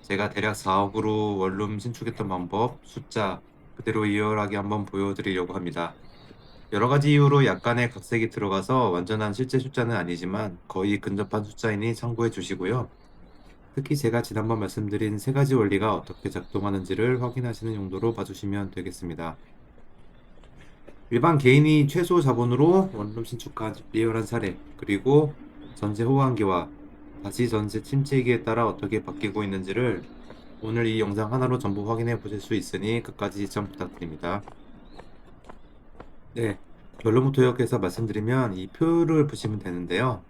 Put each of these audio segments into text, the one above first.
제가 대략 4억으로 원룸 신축했던 방법, 숫자 그대로 리얼하게 한번 보여드리려고 합니다. 여러 가지 이유로 약간의 각색이 들어가서 완전한 실제 숫자는 아니지만 거의 근접한 숫자이니 참고해 주시고요. 특히 제가 지난번 말씀드린 세 가지 원리가 어떻게 작동하는지를 확인하시는 용도로 봐주시면 되겠습니다. 일반 개인이 최소 자본으로 원룸 신축한 리얼한 사례, 그리고 전세 호황기와 다시 전세 침체기에 따라 어떻게 바뀌고 있는지를 오늘 이 영상 하나로 전부 확인해 보실 수 있으니 끝까지 시청 부탁드립니다. 네, 결론부터 요약해서 말씀드리면 이 표를 보시면 되는데요.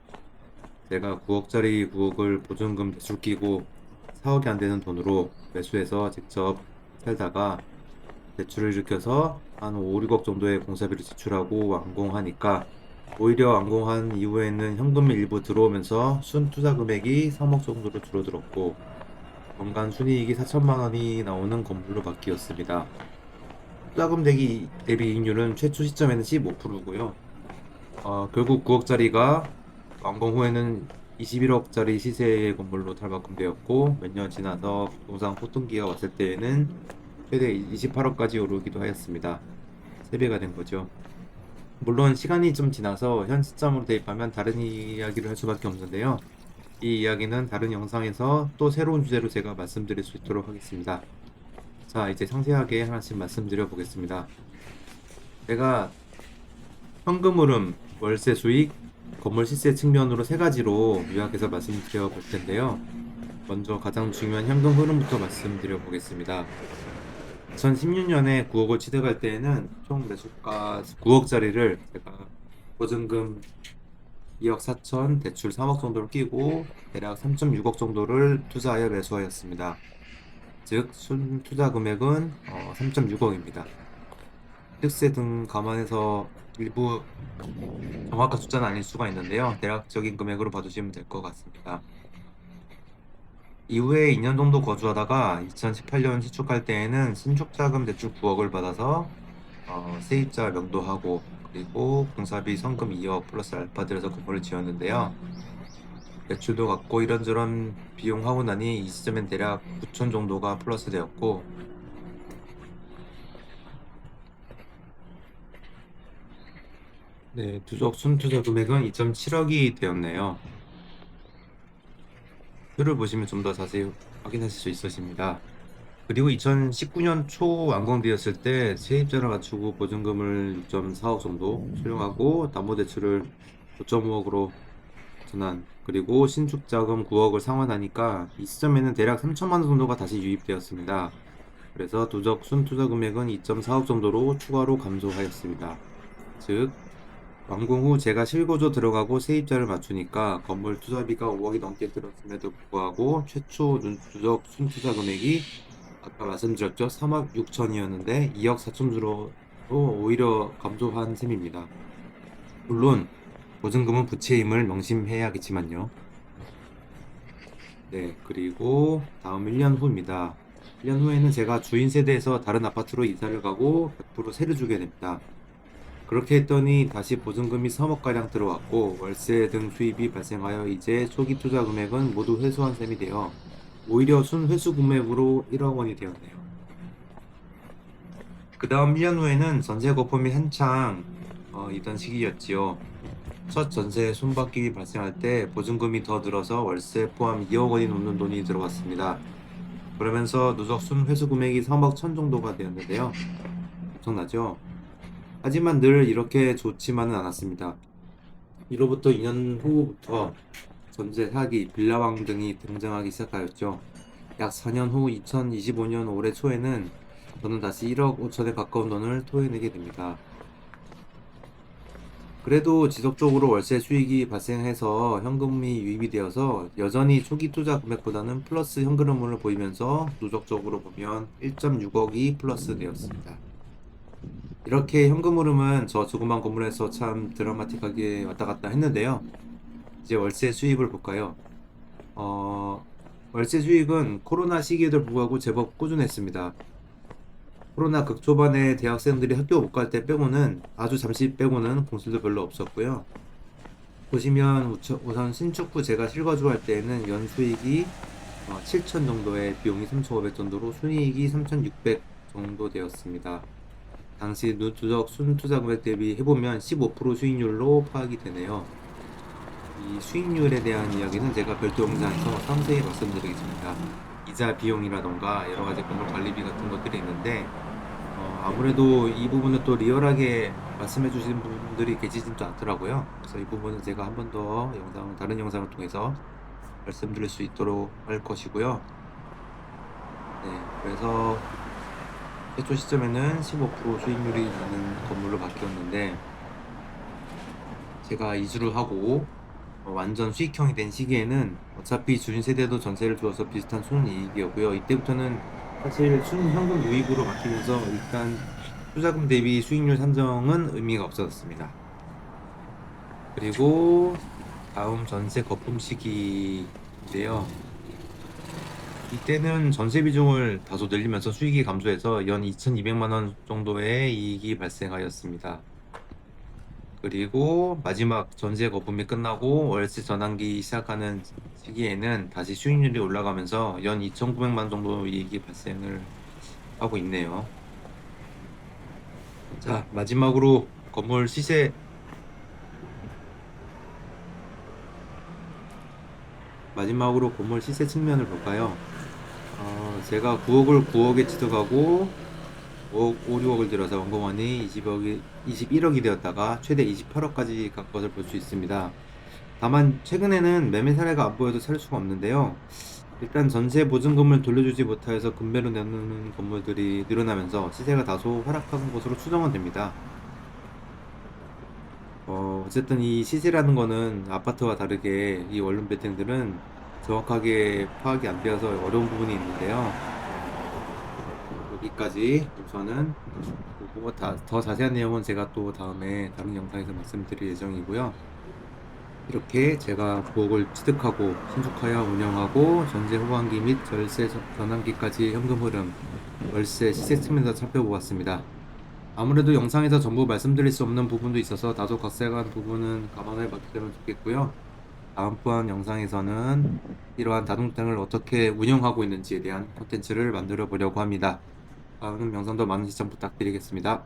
제가 9억짜리 9억을 보증금 대출 끼고 4억이 안 되는 돈으로 매수해서 직접 살다가 대출을 일으켜서 한 5, 6억 정도의 공사비를 지출하고 완공하니까 오히려 완공한 이후에는 현금이 일부 들어오면서 순투자 금액이 3억 정도로 줄어들었고 연간 순이익이 4천만 원이 나오는 건물로 바뀌었습니다. 투자금 대비 이익률은 최초 시점에는 15%고요. 결국 9억짜리가 완공 후에는 21억짜리 시세의 건물로 탈바꿈되었고 몇 년 지나서 부동산 폭등기가 왔을 때에는 최대 28억까지 오르기도 하였습니다. 3배가 된 거죠. 물론 시간이 좀 지나서 현 시점으로 대입하면 다른 이야기를 할 수밖에 없는데요. 이 이야기는 다른 영상에서 또 새로운 주제로 제가 말씀드릴 수 있도록 하겠습니다. 자, 이제 상세하게 하나씩 말씀드려 보겠습니다. 제가 현금 흐름, 월세 수익, 건물 시세 측면으로 세 가지로 요약해서 말씀드려 볼 텐데요. 먼저 가장 중요한 현금 흐름부터 말씀드려 보겠습니다. 2016년에 9억을 취득할 때에는 총 매수가 9억짜리를 제가 보증금 2억 4천, 대출 3억 정도를 끼고 대략 3.6억 정도를 투자하여 매수하였습니다. 즉, 순 투자 금액은 3.6억입니다. 특세 등 감안해서 일부 정확한 숫자는 아닐 수가 있는데요. 대략적인 금액으로 봐주시면 될 것 같습니다. 이후에 2년 정도 거주하다가 2018년 시축할 때에는 신축자금 대출 9억을 받아서 세입자 명도하고 그리고 공사비 성금 2억 플러스 알파 들여서 건물을 지었는데요. 대출도 갚고 이런저런 비용 하고 나니 이 시점엔 대략 9천 정도가 플러스 되었고 네, 누적 순투자 금액은 2.7억이 되었네요. 표를 보시면 좀 더 자세히 확인하실 수 있으십니다. 그리고 2019년 초 완공되었을 때 세입자를 갖추고 보증금을 6.4억 정도 수령하고 담보대출을 5.5억으로 전환, 그리고 신축자금 9억을 상환하니까 이 시점에는 대략 3천만 원 정도가 다시 유입되었습니다. 그래서 누적 순투자 금액은 2.4억 정도로 추가로 감소하였습니다. 즉 완공 후 제가 실거주 들어가고 세입자를 맞추니까 건물 투자비가 5억이 넘게 들었음에도 불구하고 최초 누적 순투자 금액이 아까 말씀드렸죠. 3억 6천이었는데 2억 4천 주로 오히려 감소한 셈입니다. 물론 보증금은 부채임을 명심해야겠지만요. 네, 그리고 다음 1년 후입니다. 1년 후에는 제가 주인 세대에서 다른 아파트로 이사를 가고 100% 세를 주게 됩니다. 그렇게 했더니 다시 보증금이 3억가량 들어왔고 월세 등 수입이 발생하여 이제 초기 투자 금액은 모두 회수한 셈이 되어 오히려 순회수 금액으로 1억 원이 되었네요. 그 다음 1년 후에는 전세 거품이 한창 있던 시기였지요. 첫 전세 손바뀜이 발생할 때 보증금이 더 늘어서 월세 포함 2억 원이 넘는 돈이 들어왔습니다. 그러면서 누적 순회수 금액이 3억 천 정도가 되었는데요. 엄청나죠? 하지만 늘 이렇게 좋지만은 않았습니다. 이로부터 2년 후부터 전세 사기, 빌라왕 등이 등장하기 시작하였죠. 약 4년 후 2025년 올해 초에는 저는 다시 1억 5천에 가까운 돈을 토해내게 됩니다. 그래도 지속적으로 월세 수익이 발생해서 현금이 유입이 되어서 여전히 초기 투자 금액보다는 플러스 현금흐름을 보이면서 누적적으로 보면 1.6억이 플러스 되었습니다. 이렇게 현금 흐름은 저 조그만 건물에서 참 드라마틱하게 왔다 갔다 했는데요. 이제 월세 수입을 볼까요? 어, 월세 수익은 코로나 시기에도 불구하고 제법 꾸준했습니다. 코로나 극초반에 대학생들이 학교 못 갈 때 빼고는 아주 잠시 빼고는 공실도 별로 없었고요. 보시면 우선 신축 후 제가 실거주할 때에는 연 수익이 7천 정도의 비용이 3,500 정도로 순이익이 3,600 정도 되었습니다. 당시 누적 순투자 금액 대비 해보면 15% 수익률로 파악이 되네요. 이 수익률에 대한 이야기는 제가 별도 영상에서 상세히 말씀드리겠습니다. 이자 비용이라던가 여러 가지 건물 관리비 같은 것들이 있는데 아무래도 이 부분을 또 리얼하게 말씀해 주시는 분들이 계시진 않더라고요. 그래서 이 부분은 제가 한 번 더 다른 영상을 통해서 말씀드릴 수 있도록 할 것이고요. 네, 그래서 최초 시점에는 15% 수익률이 나는 건물로 바뀌었는데 제가 이주를 하고 완전 수익형이 된 시기에는 어차피 주인 세대도 전세를 주어서 비슷한 순이익이었고요. 이때부터는 사실 순현금 유익으로 바뀌면서 일단 투자금 대비 수익률 산정은 의미가 없어졌습니다. 그리고 다음 전세 거품 시기인데요. 이때는 전세 비중을 다소 늘리면서 수익이 감소해서 연 2,200만 원 정도의 이익이 발생하였습니다. 그리고 마지막 전세 거품이 끝나고 월세 전환기 시작하는 시기에는 다시 수익률이 올라가면서 연 2,900만 정도 이익이 발생을 하고 있네요. 자, 마지막으로 건물 시세 측면을 볼까요? 제가 9억을 9억에 취득하고 5억, 5, 6억을 들여서 원금원이 21억이 되었다가 최대 28억까지 간 것을 볼 수 있습니다. 다만 최근에는 매매 사례가 안 보여도 살 수가 없는데요. 일단 전세 보증금을 돌려주지 못하여서 금매로 내놓는 건물들이 늘어나면서 시세가 다소 하락한 것으로 추정은 됩니다. 어쨌든 이 시세라는 거는 아파트와 다르게 이 원룸 빌딩들은 정확하게 파악이 안 되어서 어려운 부분이 있는데요. 여기까지 우선은 보고 더 자세한 내용은 제가 또 다음에 다른 영상에서 말씀드릴 예정이고요. 이렇게 제가 부엌을 취득하고 신축하여 운영하고 전세 후반기 및 절세 전환기까지 현금 흐름, 월세 시세 측면에서 살펴보았습니다. 아무래도 영상에서 전부 말씀드릴 수 없는 부분도 있어서 다소 각색한 부분은 감안을 받으면 좋겠고요. 다음번 영상에서는 이러한 다중장을 어떻게 운영하고 있는지에 대한 콘텐츠를 만들어 보려고 합니다. 다음 영상도 많은 시청 부탁드리겠습니다.